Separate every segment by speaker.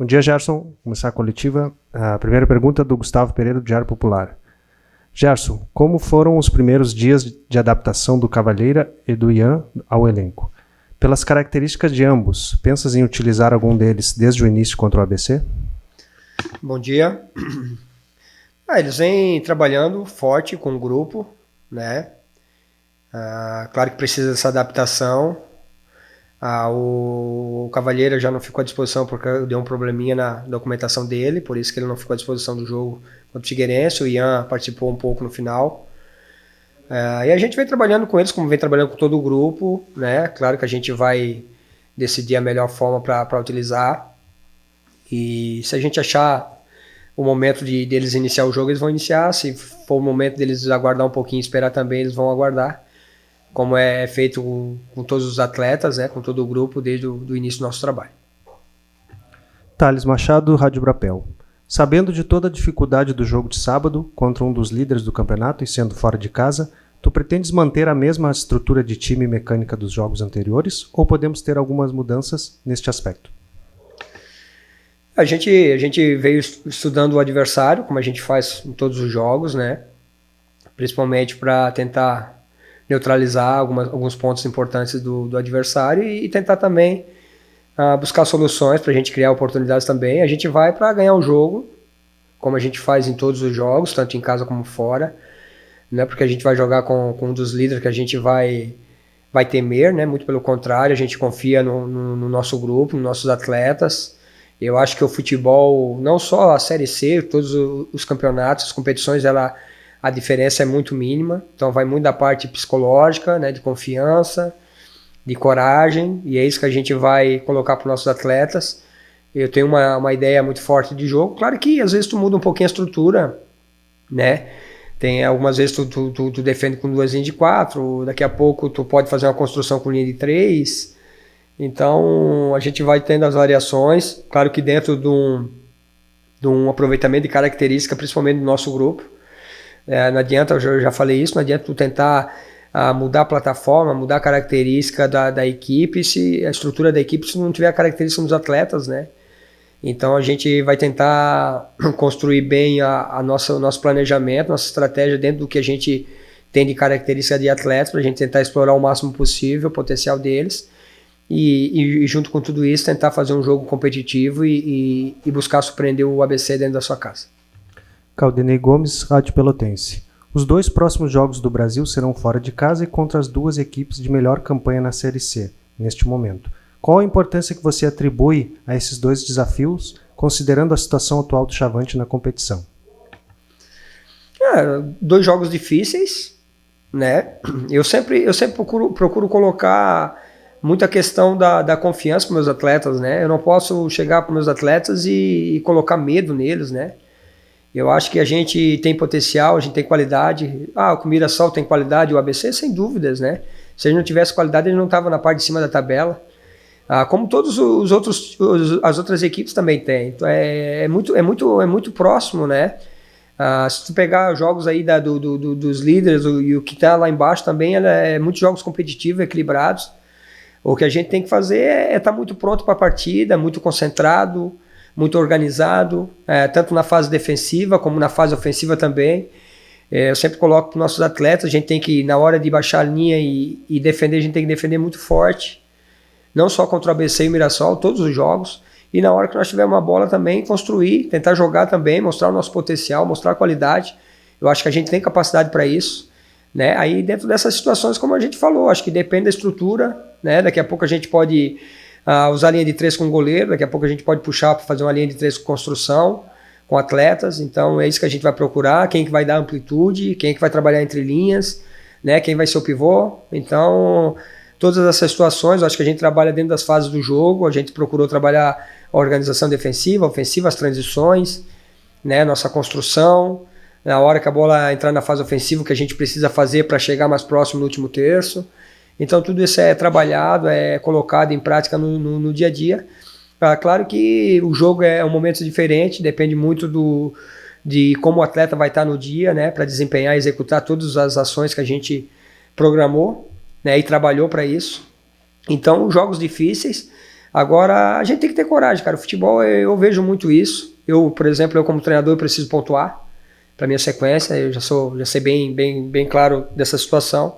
Speaker 1: Bom dia, Gerson. Começar a coletiva. A primeira pergunta é do Gustavo Pereira, do Diário Popular. Gerson, como foram os primeiros dias de adaptação do Cavalheira e do Ian ao elenco? Pelas características de ambos, pensas em utilizar algum deles desde o início contra o ABC?
Speaker 2: Bom dia. Eles vêm trabalhando forte com o grupo, né? Claro que precisa dessa adaptação. O Cavalheira já não ficou à disposição porque deu um probleminha na documentação dele, por isso que ele não ficou à disposição do jogo contra o Figueirense. O Ian participou um pouco no final. E a gente vem trabalhando com eles, como vem trabalhando com todo o grupo, né? Claro que a gente vai decidir a melhor forma para utilizar. E se a gente achar o momento deles iniciar o jogo, eles vão iniciar. Se for o momento deles aguardar um pouquinho e esperar também, eles vão aguardar. Como é feito com todos os atletas, né, com todo o grupo, desde o início do nosso trabalho.
Speaker 1: Thales Machado, Rádio Brapel. Sabendo de toda a dificuldade do jogo de sábado, contra um dos líderes do campeonato e sendo fora de casa, tu pretendes manter a mesma estrutura de time e mecânica dos jogos anteriores, ou podemos ter algumas mudanças neste aspecto?
Speaker 2: A gente veio estudando o adversário, como a gente faz em todos os jogos, né, principalmente para tentar neutralizar alguns pontos importantes do adversário e tentar também buscar soluções para a gente criar oportunidades também. A gente vai para ganhar o jogo, como a gente faz em todos os jogos, tanto em casa como fora, não é porque a gente vai jogar com um dos líderes que a gente vai temer, né? Muito pelo contrário, a gente confia no nosso grupo, nos nossos atletas. Eu acho que o futebol, não só a Série C, todos os campeonatos, as competições, a diferença é muito mínima, então vai muito da parte psicológica, né, de confiança, de coragem, e é isso que a gente vai colocar para os nossos atletas. Eu tenho uma ideia muito forte de jogo, claro que às vezes tu muda um pouquinho a estrutura, né, tem algumas vezes tu defende com 2 linhas de 4, daqui a pouco tu pode fazer uma construção com linha de 3, então a gente vai tendo as variações, claro que dentro de um aproveitamento de característica, principalmente do nosso grupo. Não adianta, eu já falei isso, não adianta tu tentar mudar a plataforma, mudar a característica da equipe, se a estrutura da equipe se não tiver a característica dos atletas, né? Então a gente vai tentar construir bem o nosso planejamento, nossa estratégia dentro do que a gente tem de característica de atletas, para a gente tentar explorar o máximo possível o potencial deles e junto com tudo isso tentar fazer um jogo competitivo e buscar surpreender o ABC dentro da sua casa.
Speaker 1: Caldenei Gomes, Rádio Pelotense. Os 2 próximos jogos do Brasil serão fora de casa e contra as 2 equipes de melhor campanha na Série C, neste momento. Qual a importância que você atribui a esses 2 desafios, considerando a situação atual do Chavante na competição?
Speaker 2: 2 jogos difíceis, né? Eu sempre procuro colocar muita questão da confiança para meus atletas, né? Eu não posso chegar para meus atletas e colocar medo neles, né? Eu acho que a gente tem potencial, a gente tem qualidade. O Mirassol tem qualidade, o ABC, sem dúvidas, né? Se ele não tivesse qualidade, ele não estava na parte de cima da tabela. Como todos as outras equipes também têm. Então é muito próximo, né? Se tu pegar jogos aí dos líderes e o que está lá embaixo também, é muitos jogos competitivos, equilibrados. O que a gente tem que fazer é estar muito pronto para a partida, muito concentrado, muito organizado, tanto na fase defensiva como na fase ofensiva também. Eu sempre coloco para os nossos atletas, a gente tem que, na hora de baixar a linha e defender, a gente tem que defender muito forte, não só contra o ABC e o Mirassol, todos os jogos, e na hora que nós tivermos uma bola também, construir, tentar jogar também, mostrar o nosso potencial, mostrar a qualidade. Eu acho que a gente tem capacidade para isso, né? Aí dentro dessas situações, como a gente falou, acho que depende da estrutura, né? Daqui a pouco a gente pode usar a linha de 3 com o goleiro, daqui a pouco a gente pode puxar para fazer uma linha de 3 com construção, com atletas, então é isso que a gente vai procurar, quem que vai dar amplitude, quem que vai trabalhar entre linhas, né, quem vai ser o pivô. Então todas essas situações, eu acho que a gente trabalha dentro das fases do jogo, a gente procurou trabalhar a organização defensiva, ofensiva, as transições, né, nossa construção, na hora que a bola entrar na fase ofensiva, o que a gente precisa fazer para chegar mais próximo no último terço. Então tudo isso é trabalhado, é colocado em prática no dia a dia. Claro que o jogo é um momento diferente, depende muito de como o atleta vai estar no dia, né, para desempenhar e executar todas as ações que a gente programou, né, e trabalhou para isso. Então, jogos difíceis, Agora, a gente tem que ter coragem, cara. O futebol, eu vejo muito isso. Eu, por exemplo, eu como treinador, eu preciso pontuar para minha sequência. Eu já sei bem claro dessa situação.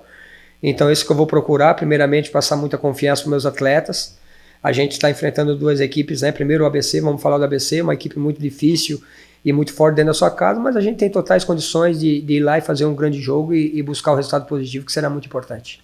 Speaker 2: Então, isso que eu vou procurar. Primeiramente, passar muita confiança para meus atletas. A gente está enfrentando duas equipes, né? Primeiro o ABC, vamos falar do ABC, uma equipe muito difícil e muito forte dentro da sua casa, mas a gente tem totais condições de ir lá e fazer um grande jogo e buscar o resultado positivo, que será muito importante.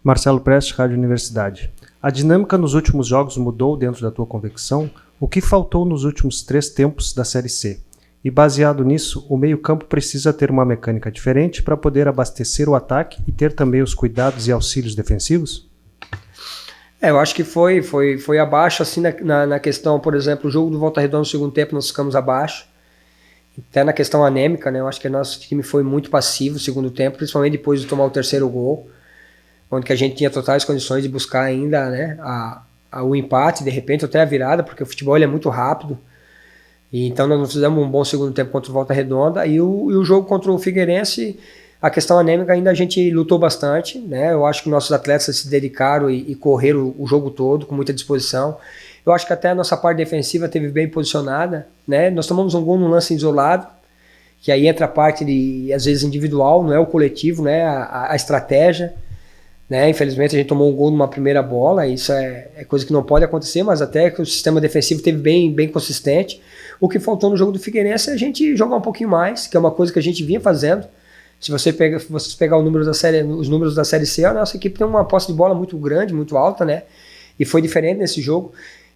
Speaker 1: Marcelo Prestes, Rádio Universidade. A dinâmica nos últimos jogos mudou dentro da tua convicção? O que faltou nos últimos 3 tempos da Série C? E baseado nisso, o meio-campo precisa ter uma mecânica diferente para poder abastecer o ataque e ter também os cuidados e auxílios defensivos?
Speaker 2: Eu acho que foi abaixo, assim, na questão, por exemplo, o jogo do Volta Redonda no segundo tempo nós ficamos abaixo. Até na questão anêmica, né? Eu acho que nosso time foi muito passivo no segundo tempo, principalmente depois de tomar o terceiro gol, onde que a gente tinha totais condições de buscar ainda, né, o empate, de repente até a virada, porque o futebol ele é muito rápido. E então nós não fizemos um bom segundo tempo contra o Volta Redonda, e o jogo contra o Figueirense, a questão anêmica ainda a gente lutou bastante, né? Eu acho que nossos atletas se dedicaram e correram o jogo todo com muita disposição. Eu acho que até a nossa parte defensiva esteve bem posicionada, né? Nós tomamos um gol num lance isolado, que aí entra a parte de, às vezes, individual, não é o coletivo, né? A estratégia, né? Infelizmente a gente tomou um gol numa primeira bola, isso é coisa que não pode acontecer, mas até que o sistema defensivo esteve bem consistente. O que faltou no jogo do Figueirense é a gente jogar um pouquinho mais, que é uma coisa que a gente vinha fazendo. Se vocês pegar os números da Série C, a nossa equipe tem uma posse de bola muito grande, muito alta, né? E foi diferente nesse jogo.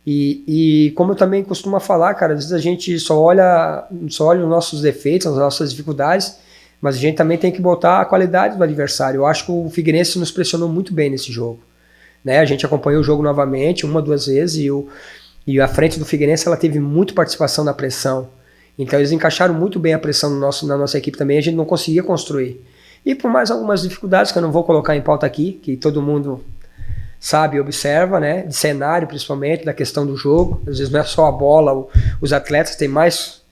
Speaker 2: E como eu também costumo falar, cara, às vezes a gente só olha os nossos defeitos, as nossas dificuldades, mas a gente também tem que botar a qualidade do adversário. Eu acho que o Figueirense nos pressionou muito bem nesse jogo, né? A gente acompanhou o jogo novamente, 1 ou 2 vezes, e a frente do Figueirense ela teve muita participação na pressão. Então eles encaixaram muito bem a pressão na nossa equipe também, a gente não conseguia construir. E por mais algumas dificuldades que eu não vou colocar em pauta aqui, que todo mundo sabe e observa, né, de cenário principalmente, da questão do jogo, às vezes não é só a bola, os atletas têm mais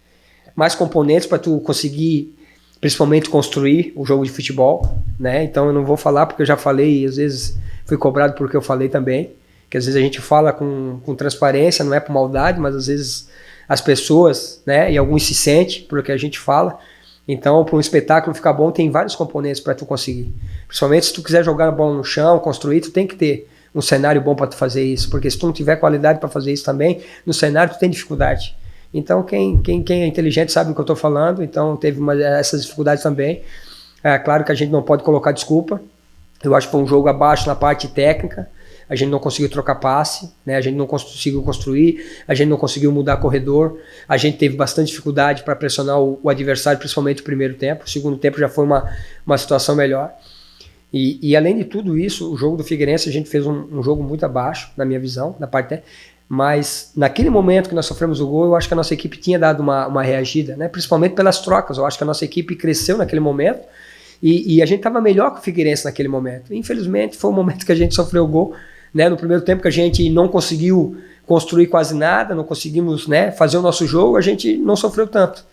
Speaker 2: componentes para tu conseguir principalmente construir o jogo de futebol, né? Então eu não vou falar porque eu já falei e às vezes fui cobrado porque eu falei também, que às vezes a gente fala com transparência, não é por maldade, mas às vezes as pessoas, né, e alguns se sentem por o que a gente fala. Então, para um espetáculo ficar bom, tem vários componentes para tu conseguir. Principalmente se tu quiser jogar a bola no chão, construir, tu tem que ter um cenário bom para tu fazer isso, porque se tu não tiver qualidade para fazer isso também, no cenário tu tem dificuldade. Então, quem é inteligente sabe do que eu estou falando, então teve essas dificuldades também. É claro que a gente não pode colocar desculpa. Eu acho que foi um jogo abaixo na parte técnica. A gente não conseguiu trocar passe, né? A gente não conseguiu construir, a gente não conseguiu mudar corredor, a gente teve bastante dificuldade para pressionar o adversário, principalmente o primeiro tempo. O segundo tempo já foi uma situação melhor. E além de tudo isso, o jogo do Figueirense, a gente fez um jogo muito abaixo, na minha visão, na parte técnica. Mas naquele momento que nós sofremos o gol, eu acho que a nossa equipe tinha dado uma reagida, né? Principalmente pelas trocas. Eu acho que a nossa equipe cresceu naquele momento e a gente estava melhor que o Figueirense naquele momento. Infelizmente, foi o momento que a gente sofreu o gol, né? No primeiro tempo que a gente não conseguiu construir quase nada, não conseguimos, né, fazer o nosso jogo, a gente não sofreu tanto.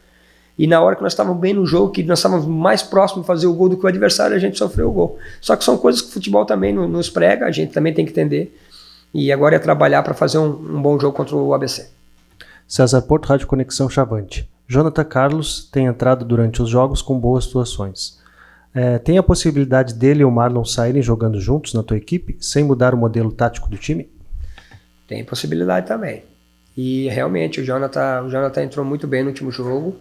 Speaker 2: E na hora que nós estávamos bem no jogo, que nós estávamos mais próximos de fazer o gol do que o adversário, a gente sofreu o gol. Só que são coisas que o futebol também nos prega, a gente também tem que entender. E agora é trabalhar para fazer um bom jogo contra o ABC.
Speaker 1: César Porto, Rádio Conexão Chavante. Jonathan Carlos tem entrado durante os jogos com boas atuações. Tem a possibilidade dele e o Marlon saírem jogando juntos na tua equipe, sem mudar o modelo tático do time?
Speaker 2: Tem possibilidade também. E realmente o Jonathan entrou muito bem no último jogo.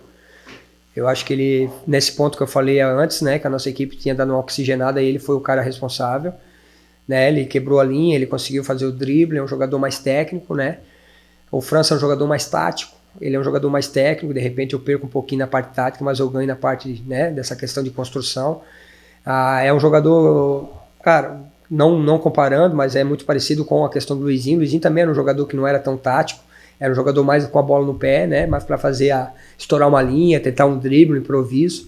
Speaker 2: Eu acho que ele, nesse ponto que eu falei antes, né, que a nossa equipe tinha dado uma oxigenada, ele foi o cara responsável. Né, ele quebrou a linha, ele conseguiu fazer o drible, é um jogador mais técnico, né? O França é um jogador mais tático, ele é um jogador mais técnico, de repente eu perco um pouquinho na parte tática, mas eu ganho na parte, né, dessa questão de construção. É um jogador, cara, não comparando, mas é muito parecido com a questão do Luizinho. O Luizinho também era um jogador que não era tão tático, era um jogador mais com a bola no pé, né, mas para fazer estourar uma linha, tentar um drible, um improviso.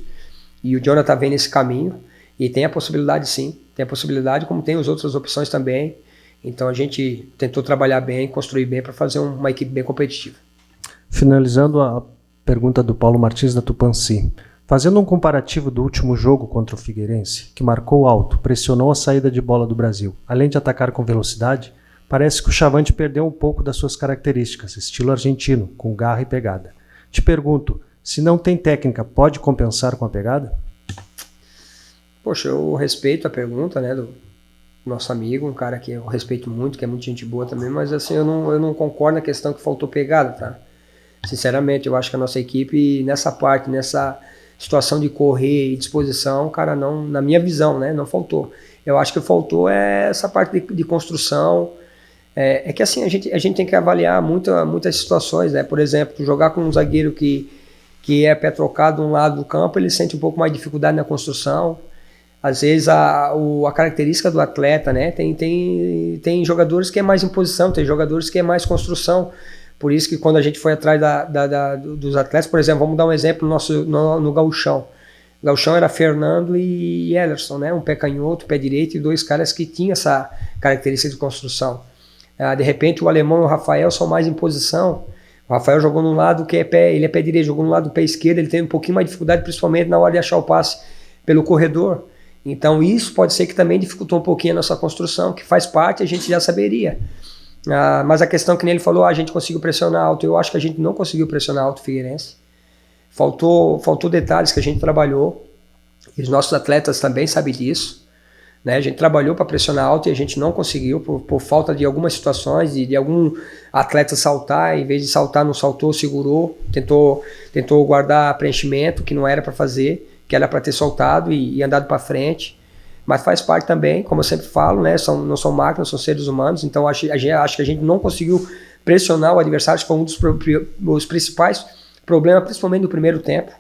Speaker 2: E o Jonathan vem nesse caminho e tem a possibilidade sim. Tem a possibilidade, como tem as outras opções também. Então a gente tentou trabalhar bem, construir bem para fazer uma equipe bem competitiva.
Speaker 1: Finalizando a pergunta do Paulo Martins da Tupanci. Fazendo um comparativo do último jogo contra o Figueirense, que marcou alto, pressionou a saída de bola do Brasil, além de atacar com velocidade, Parece que o Chavante perdeu um pouco das suas características, estilo argentino, com garra e pegada. Te pergunto, se não tem técnica, pode compensar com a pegada?
Speaker 2: Poxa, eu respeito a pergunta, né, do nosso amigo, um cara que eu respeito muito, que é muito gente boa também, mas assim, eu não concordo na questão que faltou pegada, tá? Sinceramente, eu acho que a nossa equipe, nessa parte, nessa situação de correr e disposição, cara, não, na minha visão, né, não faltou. Eu acho que faltou essa parte de construção. É que assim, a gente tem que avaliar muitas situações, né? Por exemplo, jogar com um zagueiro que é pé trocado de um lado do campo, ele sente um pouco mais de dificuldade na construção. Às vezes a característica do atleta, né? Tem jogadores que é mais imposição, tem jogadores que é mais construção. Por isso que quando a gente foi atrás dos atletas, por exemplo, vamos dar um exemplo no Gauchão. O Gauchão era Fernando e Ellerson, né? Um pé canhoto, pé direito e dois caras que tinham essa característica de construção. De repente o alemão e o Rafael são mais em posição. O Rafael jogou num lado que ele é pé direito, jogou no lado do pé esquerdo, ele tem um pouquinho mais de dificuldade, principalmente na hora de achar o passe pelo corredor. Então isso pode ser que também dificultou um pouquinho a nossa construção, que faz parte, a gente já saberia. Mas a questão que ele falou, a gente conseguiu pressionar alto. Eu acho que a gente não conseguiu pressionar alto o Figueirense. Faltou detalhes que a gente trabalhou. E os nossos atletas também sabem disso. Né? A gente trabalhou para pressionar alto e a gente não conseguiu por falta de algumas situações, de algum atleta saltar, em vez de saltar, não saltou, segurou, tentou guardar preenchimento que não era para fazer, que era para ter soltado e andado para frente. Mas faz parte também, como eu sempre falo, né? Não são máquinas, são seres humanos, então acho que a gente não conseguiu pressionar o adversário, acho que foi um dos principais problemas, principalmente no primeiro tempo.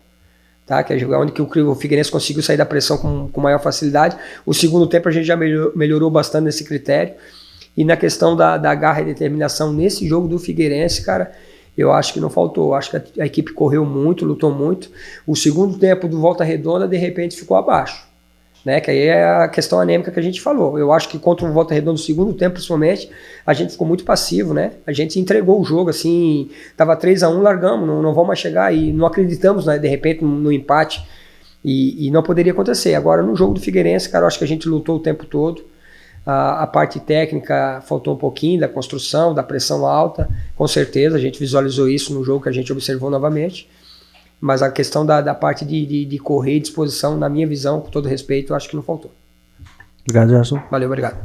Speaker 2: Tá, que é onde que o Figueirense conseguiu sair da pressão com maior facilidade. O segundo tempo a gente já melhorou bastante nesse critério. E na questão da garra e determinação nesse jogo do Figueirense, cara, eu acho que não faltou. Eu acho que a equipe correu muito, lutou muito. O segundo tempo do Volta Redonda, de repente, ficou abaixo. Né? Que aí é a questão anêmica que a gente falou. Eu acho que contra o Volta Redonda no segundo tempo, principalmente, a gente ficou muito passivo, né? A gente entregou o jogo, assim, tava 3-1, largamos, não vamos mais chegar e não acreditamos, né, de repente, no empate e não poderia acontecer. Agora, no jogo do Figueirense, cara, eu acho que a gente lutou o tempo todo. A parte técnica faltou um pouquinho, da construção, da pressão alta, com certeza, a gente visualizou isso no jogo que a gente observou novamente. Mas a questão da parte de correr e disposição, na minha visão, com todo respeito, eu acho que não faltou.
Speaker 1: Obrigado, Gerson.
Speaker 2: Valeu, obrigado.